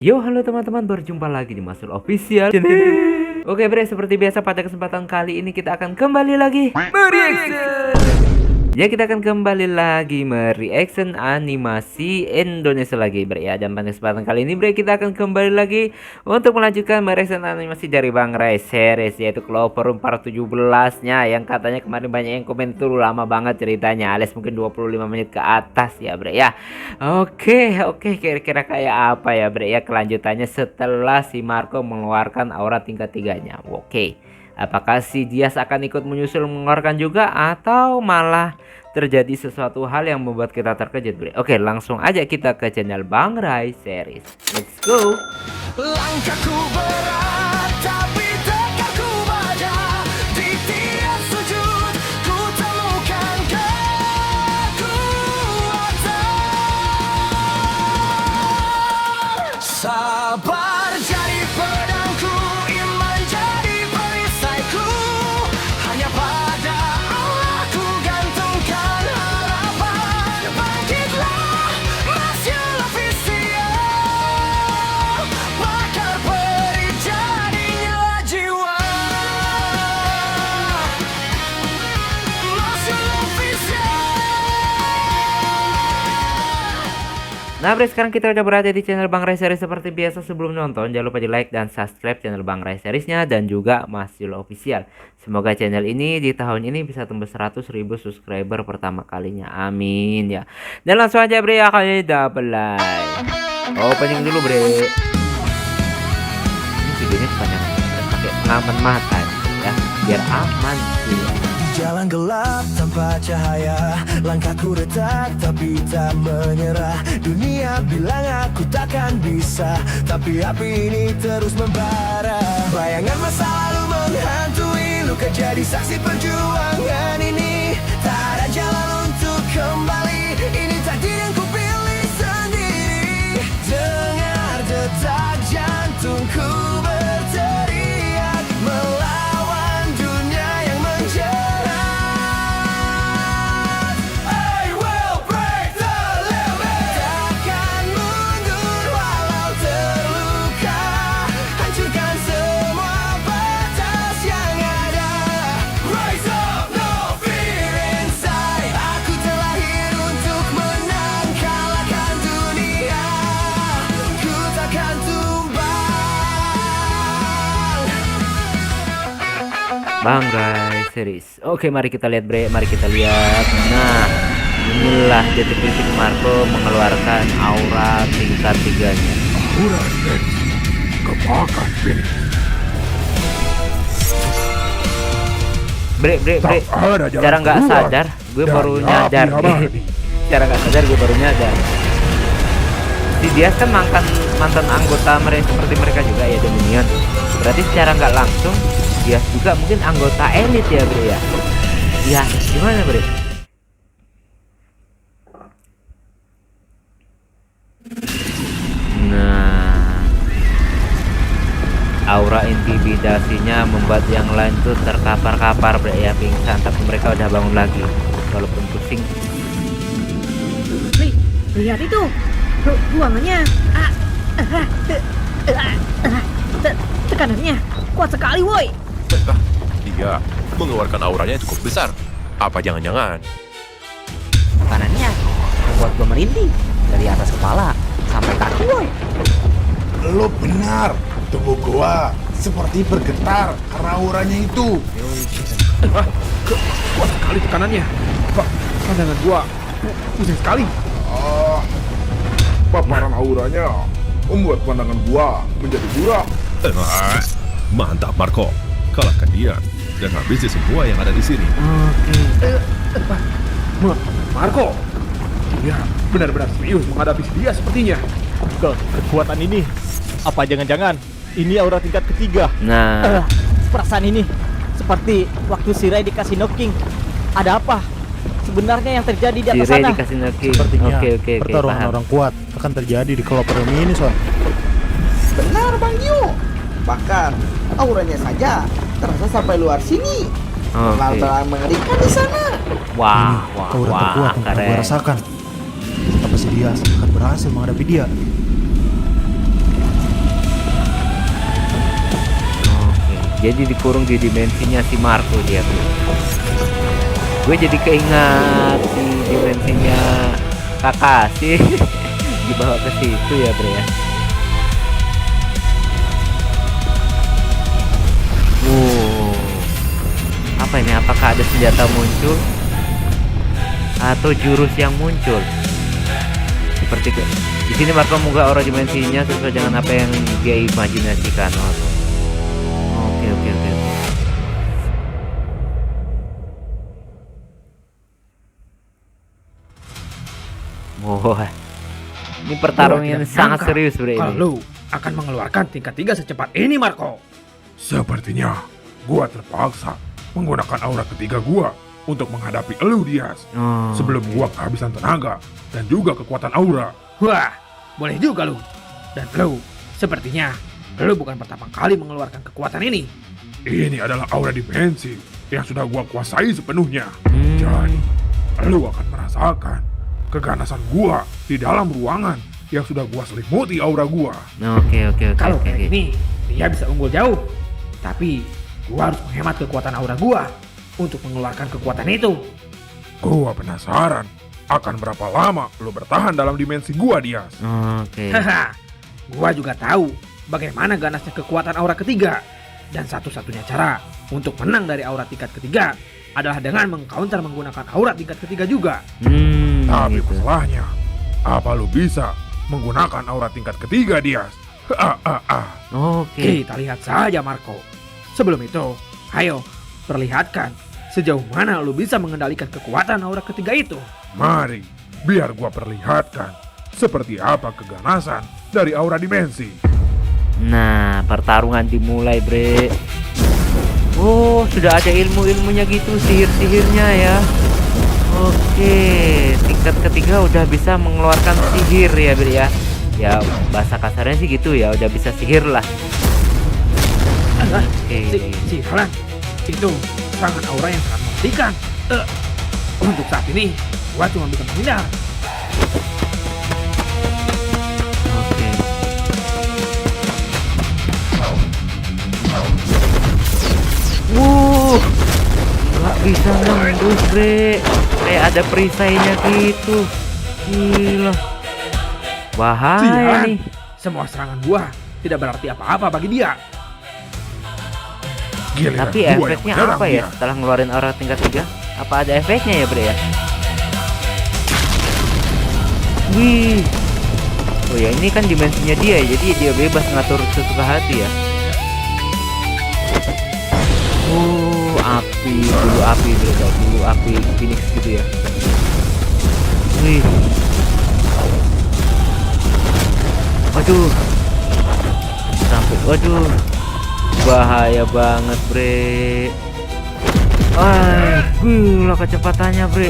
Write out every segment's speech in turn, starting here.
Yo, halo teman-teman, berjumpa lagi di Masul Official. Oke bre, seperti biasa pada kesempatan kali ini kita akan kembali lagi mereaction. Ya, kita akan kembali lagi mereaction animasi Indonesia lagi bre ya. Dan pada kesempatan kali ini bre, kita akan kembali lagi untuk melanjutkan mereaction animasi dari Bang Rai series, yaitu Clover Part 17 nya, yang katanya kemarin banyak yang komen tuh lama banget ceritanya, alias mungkin 25 menit ke atas ya bre ya. Oke, kira-kira kayak apa ya bre ya kelanjutannya setelah si Marco mengeluarkan aura tingkat 3-nya. Oke, apakah si Dias akan ikut menyusul mengeluarkan juga, atau malah terjadi sesuatu hal yang membuat kita terkejut bre? Oke, langsung aja kita ke channel Bang Rai series. Let's go. Langkahku berat tapi tekadku baja. Di tiap sujud ku temukan kekuatan. Sabar jadi pedangku, iman jadi perisaiku. Hanya pada Allah ku gantungkan harapan. Bangkitlah Masyul Official, bakar peri jadi nyala jiwa. Masyul Official. Nah bre, sekarang kita udah berada di channel Bang Rai series. Seperti biasa sebelum nonton jangan lupa di like dan subscribe channel Bang Rai seriesnya dan juga Masyul Official. Semoga channel ini di tahun ini bisa tembus 100.000 subscriber pertama kalinya, amin ya. Dan langsung aja bre ya, kali double like. Opening dulu bre. Ini videonya sepanjang pakai pengaman mata ya, biar aman sih. Jalan gelap tanpa cahaya, langkahku retak tapi tak menyerah. Dunia bilang aku takkan bisa, tapi api ini terus membara. Bayangan masa lalu menghantui, luka jadi saksi perjuangan ini. Tak ada jalan untuk kembali, ini takdir yang kupilih sendiri. Dengar detak jantungku berteriak, melawan dunia yang menjerat. I will break the limit. Takkan mundur walau terluka, hancurkan semua batas yang ada. Rise up, no fear inside. Aku terlahir untuk menang, kalahkan dunia. Ku takkan tumbang. Bang Rai series. Oke, mari kita lihat bre, mari kita lihat. Nah, inilah detik-detik Marco mengeluarkan aura tingkat 3-nya. Aura X kebakar ini. Bre. Tak ada jalan Cara nggak keluar sadar, gue dari baru api nyadar. abadi. Cara nggak sadar gue baru nyadar. Si Dias kan mantan anggota mereka seperti mereka juga ya, Dominion. Berarti secara nggak langsung Dias juga mungkin anggota elit ya bre ya. Ya, gimana bre? Nah, aura intimidasinya membuat yang lain tuh terkapar-kapar bre ya, pingsan. Tapi mereka udah bangun lagi walaupun pusing. Lihat itu, ruangannya. Tekanannya kuat sekali, woi. Iya, mengeluarkan auranya cukup besar. Apa jangan-jangan Tekanannya membuat gua merinding dari atas kepala sampai kaki, woi. Lo benar, tubuh gua seperti bergetar karena auranya itu. Kuat sekali tekanannya. Pak, pandangan gua pusing sekali. Paparan auranya membuat pandangan gua menjadi buram. Mantap Marco, kalahkan dia dan habisi semua yang ada di sini. Marco, dia benar-benar serius menghadapi dia sepertinya. Kekuatan ini, apa jangan-jangan ini aura tingkat ketiga? Nah, Perasaan ini seperti waktu si Ray di Casino King. Ada apa sebenarnya yang terjadi di si atas Ray sana? dikasih King. Sepertinya Oke, pertarungan paham. orang kuat akan terjadi di Clover ini, Son. Benar Bang Dio. Bahkan auranya saja terasa sampai luar sini. Oke. Terlalu mengerikan di sana. Wah, Aura terkuat yang pernah gue rasakan. Apa si Dias akan berhasil menghadapi dia? Jadi dikurung di dimensinya si Marco dia bro. Gue jadi keingat di dimensinya Kakashi. Dibawa ke situ ya bro ya. Apa ini? Apakah ada senjata muncul atau jurus yang muncul? Seperti di sini Marco membuka aura dimensinya sesuai dengan apa yang dia imajinasikan. Oke. Wah, ini pertarungan sangat serius bro ini. Kalau lu akan mengeluarkan tingkat 3 secepat ini, Marco. Sepertinya gua terpaksa menggunakan aura ketiga gua untuk menghadapi elu Dias. Sebelum gua kehabisan tenaga dan juga kekuatan aura. Wah, boleh juga lu. Dan lu, sepertinya lu bukan pertama kali mengeluarkan kekuatan ini. Ini adalah aura dimensi yang sudah gua kuasai sepenuhnya. Jadi, lu akan merasakan keganasan gua di dalam ruangan yang sudah gua selimuti aura gua. Oke. Kalau kayak gini, dia bisa unggul jauh. Tapi gua harus menghemat kekuatan aura gua untuk mengeluarkan kekuatan itu. Gua penasaran akan berapa lama lu bertahan dalam dimensi gua, Dias. Oke. Haha, gua juga tahu bagaimana ganasnya kekuatan aura ketiga. Dan satu-satunya cara untuk menang dari aura tingkat ketiga adalah dengan mengcounter menggunakan aura tingkat ketiga juga. Tapi gitu. masalahnya, apa lu bisa menggunakan aura tingkat ketiga, Dias? Oke. Kita lihat saja, Marco. Sebelum itu, ayo perlihatkan sejauh mana lu bisa mengendalikan kekuatan aura ketiga itu. Mari, biar gua perlihatkan seperti apa keganasan dari aura dimensi. Nah, pertarungan dimulai, bre. Oh, sudah ada ilmu-ilmunya gitu, sihir-sihirnya ya. Oke, tingkat ketiga udah bisa mengeluarkan sihir ya, bre ya. Ya, bahasa kasarnya sih gitu ya, udah bisa sihir lah. Si Halan, itu serangan aura yang sangat mematikan. Untuk saat ini, gua cuma bisa menghindar. Oke. Nggak bisa nembus, bre. Kayak ada perisainya gitu. Gila. Bahaya nih. Semua serangan gua tidak berarti apa-apa bagi dia. Giliran Tapi gua yang efeknya menyerang apa ya dia. setelah ngeluarin aura tingkat 3? Apa ada efeknya ya, bre ya? Wih. Oh ya, ini kan dimensinya dia, jadi dia bebas ngatur sesuka hati ya. Oh, api, dulu api, bre, dulu api Phoenix gitu ya. Wih. Waduh. Sampai, waduh. Bahaya banget, bre. Gila kecepatannya, bre.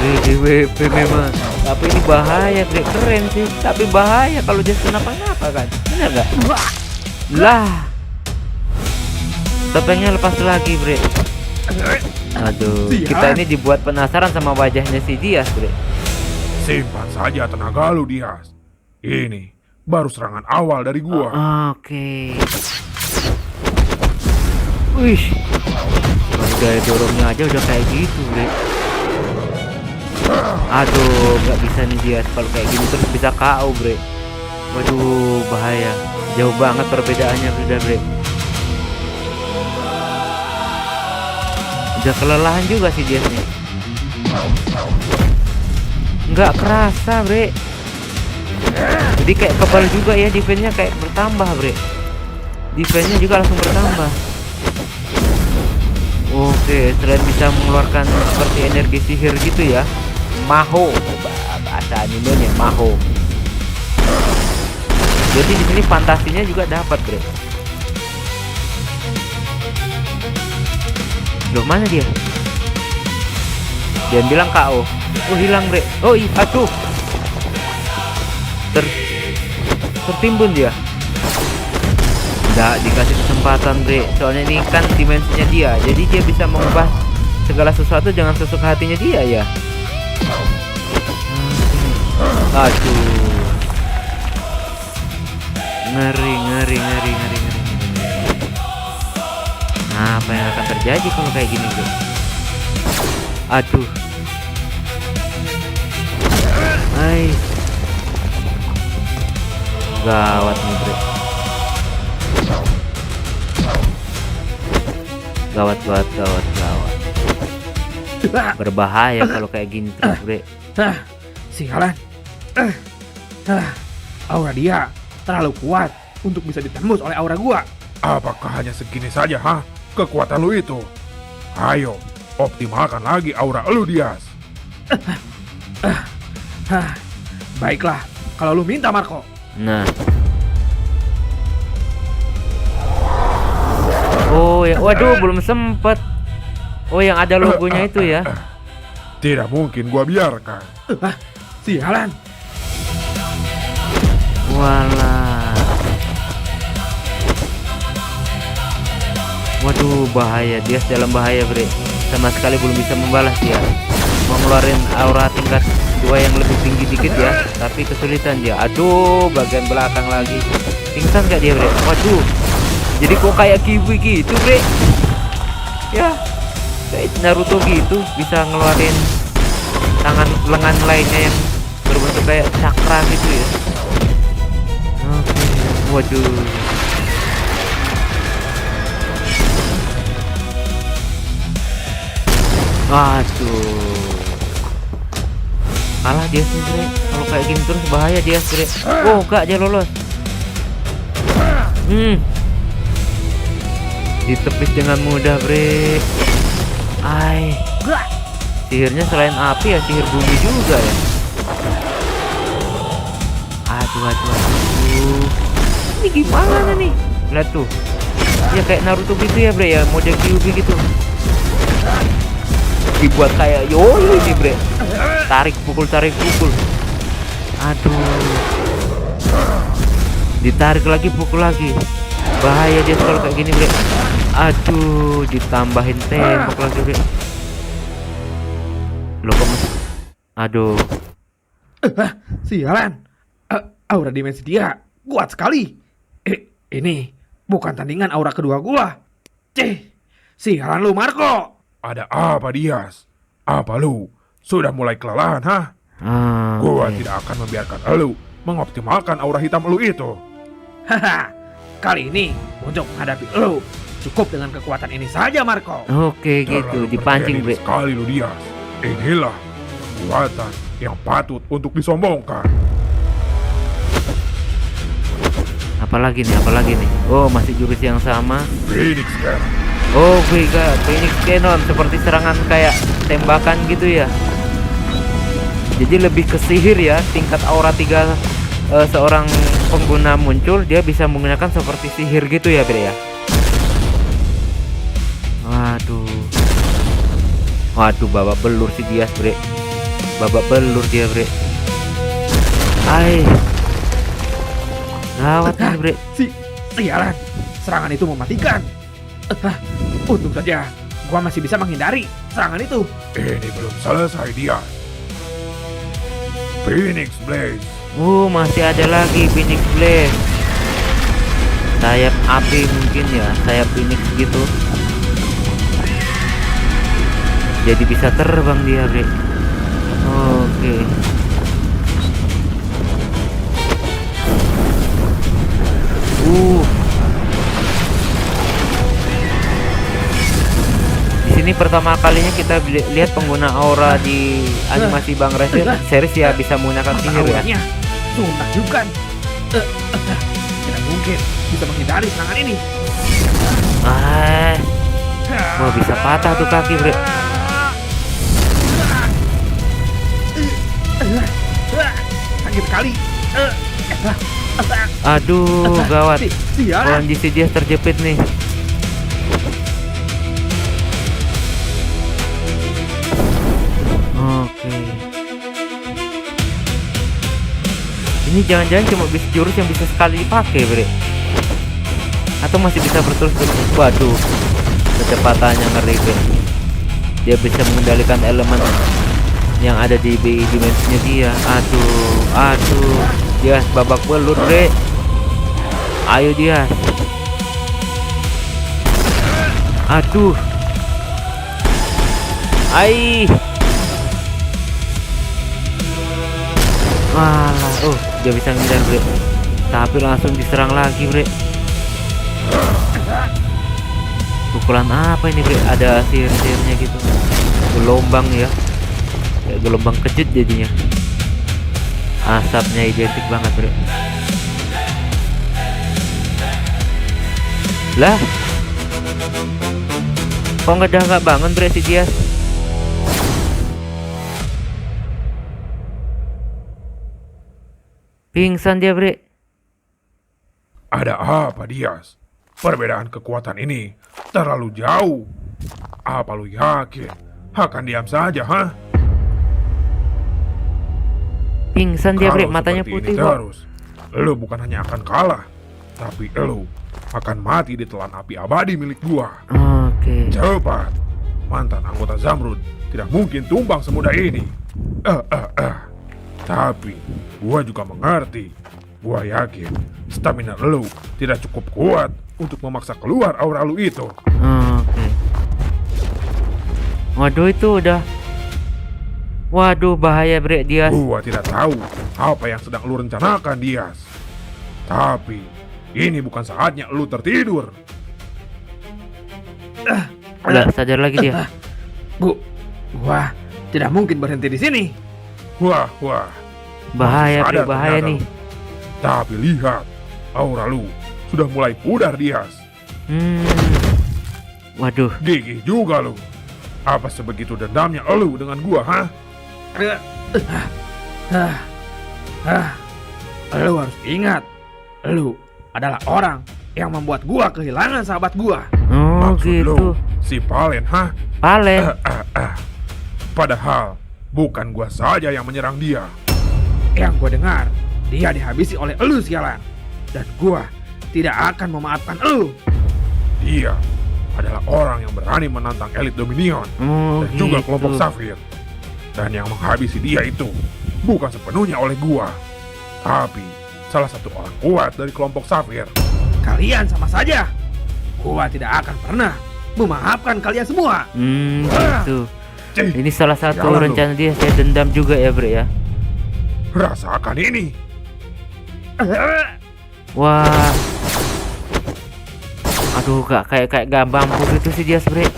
WDWP memang. Tapi ini bahaya, bre. Keren sih, tapi bahaya kalau dia kenapa-napa kan. Bener nggak? Lah. Topengnya lepas lagi, bre. Aduh, kita ini dibuat penasaran sama wajahnya si Dias, bre. Simpan saja tenaga lu, Dias. Ini baru serangan awal dari gua. Oke. Wih, gaya dorongnya aja udah kayak gitu, bre. Aduh, nggak bisa nih dia kalau kayak gini terus bisa KO, bre. Waduh, bahaya. Jauh banget perbedaannya, bre. Udah kelelahan juga sih dia nih. Nggak kerasa, bre. Jadi kayak kebal juga ya, defense-nya kayak bertambah, bre. Defense-nya juga langsung bertambah. Oke, selain bisa mengeluarkan seperti energi sihir gitu ya, Maho, bahasa animenya Maho. Jadi di sini fantasinya juga dapat, bre. Loh, mana dia? Dia bilang KO. Oh, hilang, bre. Oh, aduh. Tertimbun dia. Nggak dikasih kesempatan, bre. Soalnya ini kan dimensinya dia, jadi dia bisa mengubah segala sesuatu dengan sesuka hatinya dia ya. Aduh, ngeri. Apa yang akan terjadi kalau kayak gini, bro? Aduh. Hai. Gawat nih, bro. Gawat. Berbahaya kalau kayak gini terus, bre. Sialan. Aura dia terlalu kuat untuk bisa ditembus oleh aura gua. Apakah hanya segini saja, ha? Kekuatan lu itu. Ayo, optimalkan lagi aura lu, Dias. Baiklah, kalau lu minta, Marco. Nah. Oh ya, waduh, belum sempet. Oh, yang ada logonya itu ya. Tidak mungkin gua biarkan. Sialan. Walah. Waduh, bahaya. Dia dalam bahaya, bre. Sama sekali belum bisa membalas dia. Mau ngeluarin aura tingkat 2 yang lebih tinggi dikit ya, tapi kesulitan dia. Aduh, bagian belakang lagi. Pingsan gak dia, bre? Waduh. Jadi kok kayak kiwi gitu, bre? Ya, kayak Naruto gitu, bisa ngeluarin tangan lengan lainnya yang berbentuk kayak cakra gitu ya. Oke. Waduh. Aduh. Kalah dia sih, bre. Kalau kayak gini terus bahaya dia, bre. Oh, enggak, dia lolos. Ditepis dengan mudah, bre. Ai. Sihirnya selain api ya sihir bumi juga ya. Aduh. Ini gimana nih? Lihat tuh. Ya kayak Naruto gitu ya, bre ya, mode Kyuubi gitu. Dibuat kayak yoyo ini, bre. Tarik pukul. Aduh. Ditarik lagi, pukul lagi. Bahaya dia kalau kayak gini, bre. Aduh, ditambahin tembok lagi, bre. Loh, kok masih... Aduh. Sialan. Aura dimensi dia kuat sekali. Ini bukan tandingan aura kedua gua. Sialan lu, Marco. Ada apa, Dias? Apa lu? Sudah mulai kelelahan, ha? Gua tidak akan membiarkan lu mengoptimalkan aura hitam lu itu. Kali ini untuk menghadapi lu cukup dengan kekuatan ini saja, Marco. Oke, gitu, dipancing, bre. Sekali lu, Dias. Inilah kekuatan yang patut untuk disombongkan. Apalagi nih? Oh, masih jurus yang sama. Phoenix Cannon. Oh, Phoenix Cannon, seperti serangan kayak tembakan gitu ya. Jadi lebih ke sihir ya. Tingkat aura 3 seorang pengguna muncul, dia bisa menggunakan seperti sihir gitu ya, bre ya. Waduh, babak belur si Dias, bre. Babak belur dia, bre. Ai. Gawat nih, bre. Sialan. Serangan itu mematikan. Untung saja gua masih bisa menghindari serangan itu. Ini belum selesai, Dias. Phoenix Blaze. Masih ada lagi Phoenix Blaze. Sayap api mungkin ya, sayap Phoenix gitu. Jadi bisa terbang dia, bre. Oke. Di sini pertama kalinya kita lihat pengguna aura di animasi Bang Razer series ya bisa menggunakan sihir ya. Sumpah juga. Tidak mungkin bisa menghindari serangan ini. Wah, bisa patah tuh kaki, bre. Sakit sekali. Aduh, gawat. Kondisi dia terjepit nih. Oke. Ini jangan-jangan cuma bisa jurus yang bisa sekali dipakai, bre. Atau masih bisa berterus-terus. Waduh, kecepatannya ngeri, bre. Dia bisa mengendalikan elemen yang ada di dimensinya dia. Aduh, dia babak belur, bre. Ayo dia. Aduh. Ai. Walah, dia bisa ngindar, Bre. Tapi langsung diserang lagi, Bre. Pukulan apa ini, Bre? Ada sihir-sihirnya gitu. Gelombang ya. Kayak gelombang kejut jadinya. Asapnya identik banget, Bre. Lah. Kok nggak bangun, Bre, si Dias? Pingsan dia, Bre. Ada apa, Dias? Perbedaan kekuatan ini terlalu jauh. Apa lu yakin akan diam saja, ha? Pingsan dia, Bre. Kalau Matanya seperti putih ini kok. terus, lu bukan hanya akan kalah, tapi lu akan mati di telan api abadi milik gua. Oke. Cepat, mantan anggota Zamrud tidak mungkin tumbang semudah ini. Tapi gua juga mengerti. Gua yakin stamina lu tidak cukup kuat untuk memaksa keluar aura lu itu. Oke. Waduh, itu udah. Waduh, bahaya, Bre, Dias. Gua tidak tahu apa yang sedang lu rencanakan, Dias. Tapi ini bukan saatnya lu tertidur. Udah sadar lagi dia. Gua tidak mungkin berhenti di sini. Wah, Bahaya, Bre, sadar bahaya ternyata nih. lu. Tapi lihat, aura lu sudah mulai pudar, Dias. Waduh. Gigih juga lu. Apa sebegitu dendamnya lu dengan gua, ha? Lu harus ingat, lu adalah orang yang membuat gua kehilangan sahabat gua. Oh, Maksud gitu. lu si Palen, ha? Palen. Padahal bukan gua saja yang menyerang dia. Yang gua dengar, dia dihabisi oleh elu, sialan. Dan gua tidak akan memaafkan elu. Dia adalah orang yang berani menantang elit Dominion Oh, dan juga gitu. kelompok Safir. Dan yang menghabisi dia itu bukan sepenuhnya oleh gua, tapi salah satu orang kuat dari kelompok Safir. Kalian sama saja. Gua tidak akan pernah memaafkan kalian semua. Gitu. Cih, Ini salah satu jalan lu. rencana dia. Saya dendam juga ya, Bre, ya. Rasakan ini. Wah. Aduh, kayak gak mampu gitu sih Dias, Bre.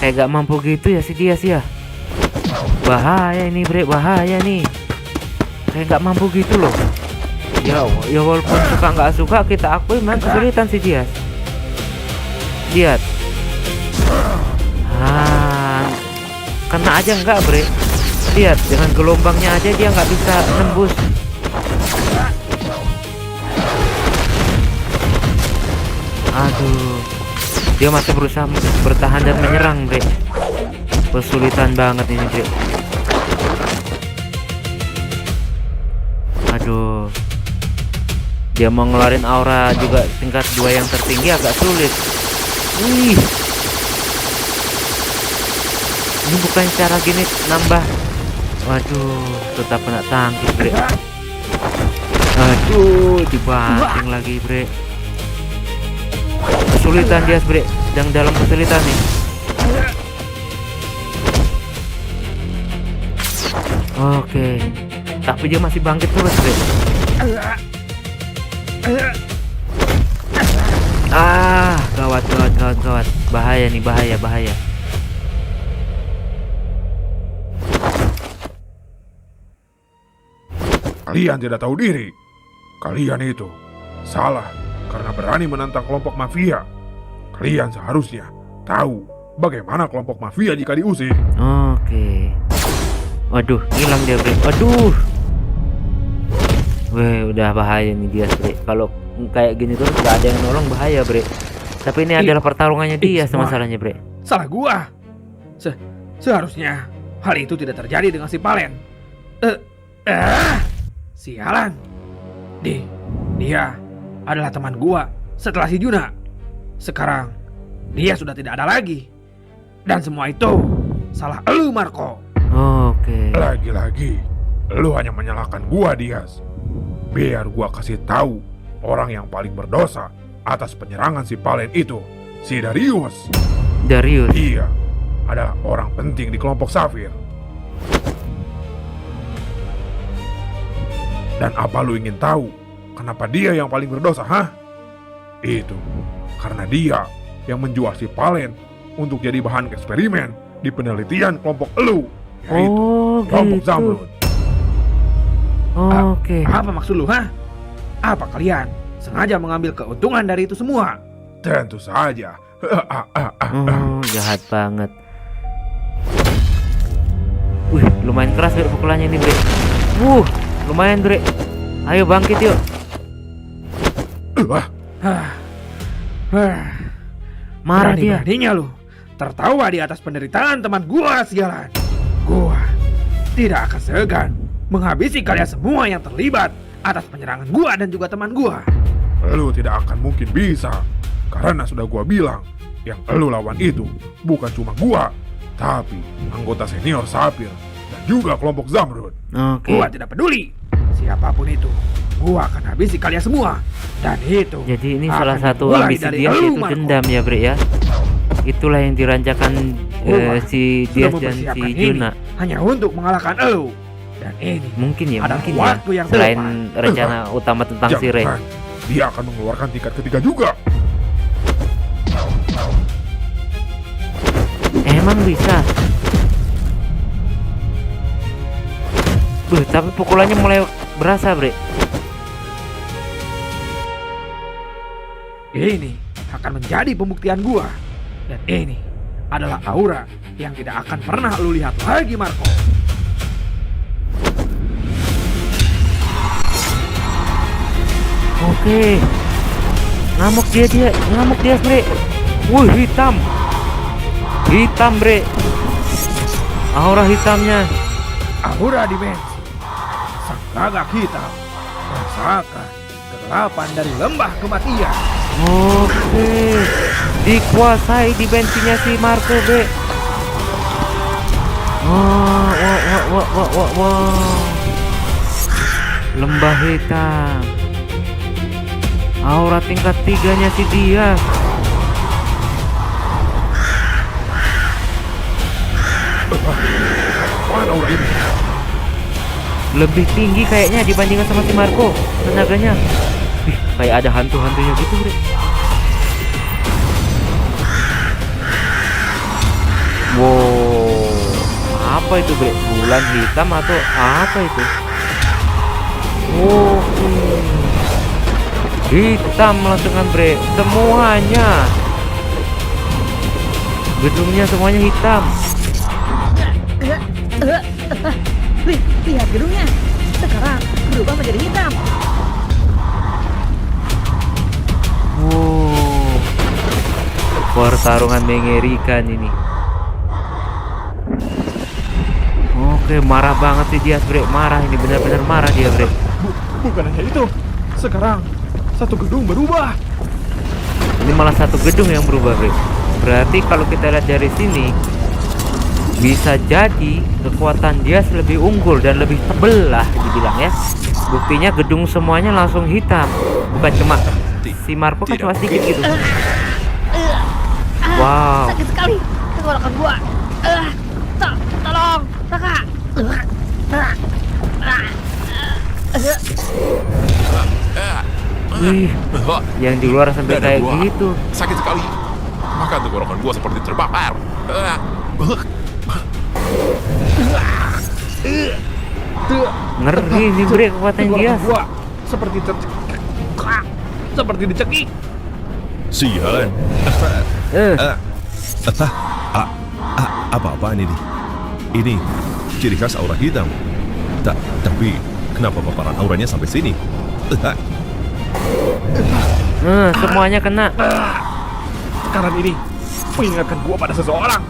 Kayak gak mampu gitu ya si Dias ya. Bahaya ini, Bre, bahaya nih. Kayak gak mampu gitu loh. Ya walaupun suka nggak suka, kita akui memang kesulitan si Dias. Lihat. Kena aja enggak, Bre. Lihat, dengan gelombangnya aja dia nggak bisa nembus. Aduh, dia masih berusaha bertahan dan menyerang, Bre. Kesulitan banget ini, Bre. Aduh, dia mau ngeluarin aura juga tingkat 2 yang tertinggi agak sulit. Wih, ini bukan cara gini nambah. Waduh, tetap kena tangkis, Bre. Aduh, dibanting lagi, Bre. Kesulitan dia, Bre. Sedang dalam kesulitan nih. Oke, tapi dia masih bangkit terus, Bre. Gawat. Bahaya nih, bahaya. Kalian tidak tahu diri. Kalian itu salah karena berani menantang kelompok mafia. Kalian seharusnya tahu bagaimana kelompok mafia jika diusir. Oke. Waduh, hilang dia, Bre. Waduh. Weh, udah bahaya nih dia, Bre. Kalau kayak gini terus gak ada yang nolong, bahaya, Bre. Tapi ini adalah pertarungannya dia masalahnya, Bre. Salah gua. Seharusnya hal itu tidak terjadi dengan si Palen. Sialan. Dia adalah teman gua setelah si Juna. Sekarang dia sudah tidak ada lagi. Dan semua itu salah elu, Marco. Oke. Lagi-lagi, lu hanya menyalahkan gua, Dias. Biar gua kasih tahu orang yang paling berdosa atas penyerangan si Palen itu si Darius. Darius. Dia adalah orang penting di kelompok Safir. Dan apa lu ingin tahu kenapa dia yang paling berdosa, hah? Itu karena dia yang menjual si Palen untuk jadi bahan eksperimen di penelitian kelompok elu, yaitu Oh kelompok gitu. Zamrud. Oke. Apa maksud lu, hah? Apa kalian sengaja mengambil keuntungan dari itu semua? Tentu saja. Oh, jahat banget. Wih, lumayan keras Bre pukulannya ini Bre. Lumayan Bre. Ayo bangkit yuk. Marah dia. Beraninya lu tertawa di atas penderitaan teman gua sialan. Gua tidak akan segan menghabisi kalian semua yang terlibat atas penyerangan gua dan juga teman gua. Lu tidak akan mungkin bisa, karena sudah gua bilang, yang lu lawan itu bukan cuma gua, tapi anggota senior Safir dan juga kelompok Zamrud. Oke. Gua tidak peduli siapapun itu. Gua akan habisi kalian semua. Dan itu Jadi ini akan salah satu dimulai ambisi dari dia elu, itu Marco. dendam ya Bre ya. Itulah yang dirancakan Gua si sudah Dias dan mempersiapkan si ini Juna. hanya untuk mengalahkan elu. Dan ini Mungkin ya, adalah mungkin ya. waktu yang Selain tepat. rencana utama tentang si Ray. Jangan, dia akan mengeluarkan tingkat ketiga juga. Emang bisa? Tapi pukulannya mulai berasa Bre. Ini akan menjadi pembuktian gua. Dan ini adalah aura yang tidak akan pernah lu lihat lagi, Marco. Oke. Ngamuk dia Bre. Wih, hitam Bre. Aura hitamnya. Aura dimensi. Sang gagak hitam. Rasakan kegelapan dari lembah kematian. Oke. Dikuasai dimensinya si Marco Bre. Wah. Lembah hitam. Aura tingkat 3-nya si Dias. Mana aura ini? Lebih tinggi kayaknya dibandingkan sama si Marco tenaganya. Kayak ada hantu-hantunya gitu Bre. Wow, apa itu Bre? Bulan hitam atau apa itu? Oke. Hitam langsungan Bre. Semuanya. Gedungnya semuanya hitam. Lihat gedungnya. Sekarang berubah menjadi hitam. Wow. Pertarungan mengerikan ini. Oke, marah banget sih Dias Bre. Marah ini, benar-benar marah dia Bre. Bukan hanya itu. Sekarang satu gedung berubah. Ini malah satu gedung yang berubah Bre. Berarti kalau kita lihat dari sini, bisa jadi kekuatan Dias lebih unggul dan lebih tebel lah dibilang ya. Buktinya gedung semuanya langsung hitam. Bukan cuma si Marco kan cuma sedikit gitu. Wow. Sakit sekali tenggorokan gua. Tolong, kakak. Wih, yang di luar sampai kayak gitu. Sakit sekali. Maka tenggorokan gua seperti terbakar. Ngeri nih Bre kekuatan Dias. Gua seperti seperti dicekik. Sialan. Apa-apaan ini? Ini ciri khas aura hitam. Tapi kenapa paparan auranya sampai sini? Semuanya kena. Sekarang ini mengingatkan gua pada seseorang.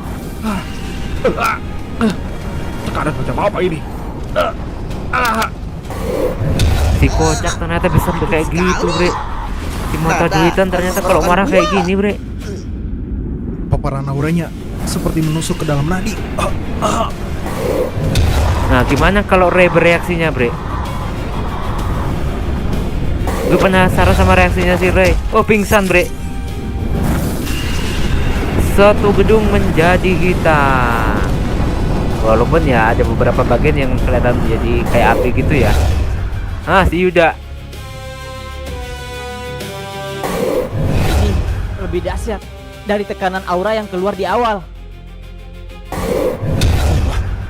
Tekanan macam apa ini? Si kocak ternyata bisa sampai kayak gitu Bre. Si mata duitan ternyata kalau marah kayak gini Bre. Paparan auranya seperti menusuk ke dalam nadi. Nah gimana kalau Ray bereaksinya Bre? Gue penasaran sama reaksinya si Ray. Oh pingsan Bre. satu gedung menjadi hitam. Walaupun ya ada beberapa bagian yang kelihatan jadi kayak api gitu ya. Si Yuda. Ini lebih dahsyat dari tekanan aura yang keluar di awal.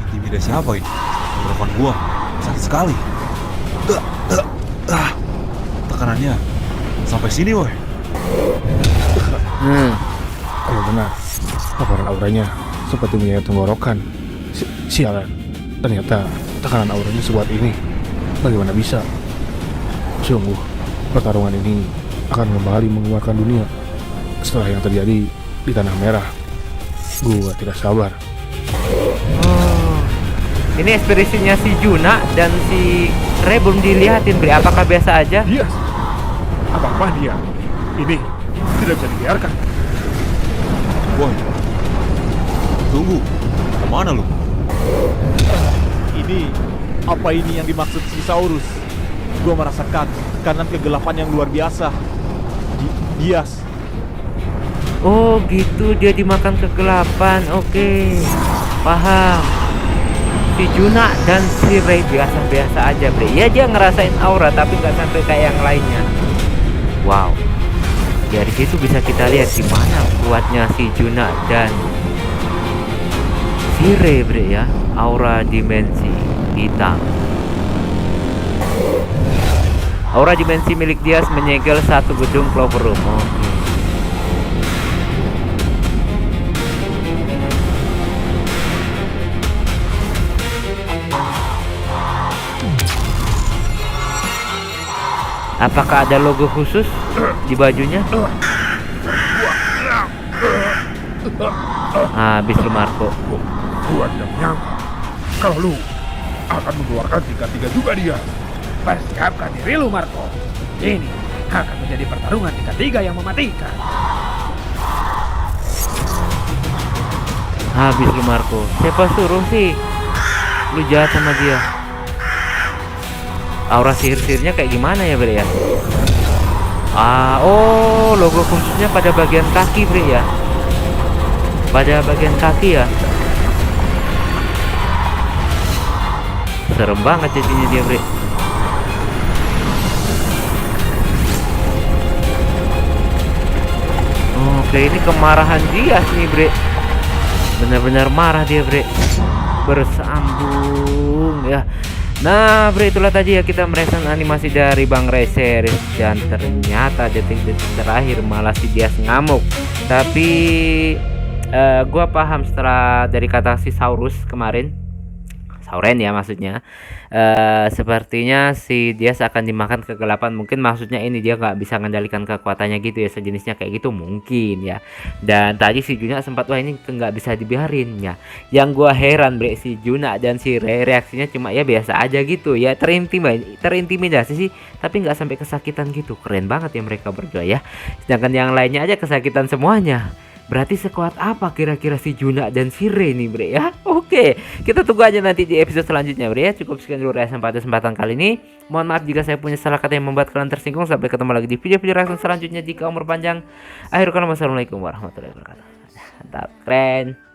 Intimidasi apa ini? Tenggorokan gua sakit sekali. Tekanannya sampai sini, woy. Kalau benar, paparan auranya seperti menyayat tenggorokan. Sialan, ternyata tekanan auranya sekuat ini. Bagaimana bisa? Sungguh, pertarungan ini akan kembali mengeluarkan dunia setelah yang terjadi di Tanah Merah. Gua tidak sabar. Ini ekspresinya si Juna dan si Ray belum dilihatin, Bre. Apakah biasa aja? Yes. Apa dia? Ini tidak bisa dibiarkan. Boy, tunggu. Kemana lu? Ini apa ini yang dimaksud si Saurus? Gua merasakan tekanan kegelapan yang luar biasa. Dias. Oh gitu, dia dimakan kegelapan. Oke, paham. Si Juna dan si Ray biasa-biasa aja, Bre. Ya dia ngerasain aura tapi nggak sampai kayak yang lainnya. Wow. Dari situ bisa kita lihat gimana kuatnya si Juna dan si Ray, Bre ya. Aura dimensi hitam. Aura dimensi milik Dias menyegel satu gedung Clover Room. Oke. Apakah ada logo khusus di bajunya? Habis lu, Marco. Gua tidak menyangka kalau lu akan mengeluarkan 3-3 juga dia. Persiapkan diri lu, Marco. Ini akan menjadi pertarungan 3-3 yang mematikan. Habis lu, Marco. Siapa suruh sih lu jahat sama dia? Aura sihir-sihirnya kayak gimana ya, Bre ya? Oh, logo khususnya pada bagian kaki, Bre ya. Pada bagian kaki ya. Serem banget jadinya dia, Bre. Oke, ini kemarahan dia nih, Bre. Benar-benar marah dia, Bre. Bersambung ya. Nah, Bre, itulah tadi ya kita mereaction animasi dari Bang Ray Series. Dan ternyata detik-detik terakhir malah si Dias ngamuk. Tapi gua paham setelah dari kata si Saurus kemarin, Sauren ya maksudnya, sepertinya si Dias akan dimakan kegelapan. Mungkin maksudnya ini dia nggak bisa mengendalikan kekuatannya gitu ya, sejenisnya kayak gitu mungkin ya. Dan tadi si Juna sempat, wah ini nggak bisa dibiarin ya. Yang gua heran, Bre, si Juna dan si Ray reaksinya cuma ya biasa aja gitu ya, terintimidasi sih tapi nggak sampai kesakitan gitu. Keren banget ya mereka berdua ya. Sedangkan yang lainnya aja kesakitan semuanya. Berarti sekuat apa kira-kira si Juna dan si Ray nih, Bre ya? Oke, kita tunggu aja nanti di episode selanjutnya, Bre ya. Cukup sekian dulu reaction pada kesempatan kali ini. Mohon maaf jika saya punya salah kata yang membuat kalian tersinggung. Sampai ketemu lagi di video-video reaction selanjutnya jika umur panjang. Akhirul kalam, wassalamualaikum warahmatullahi wabarakatuh. Mantap, keren.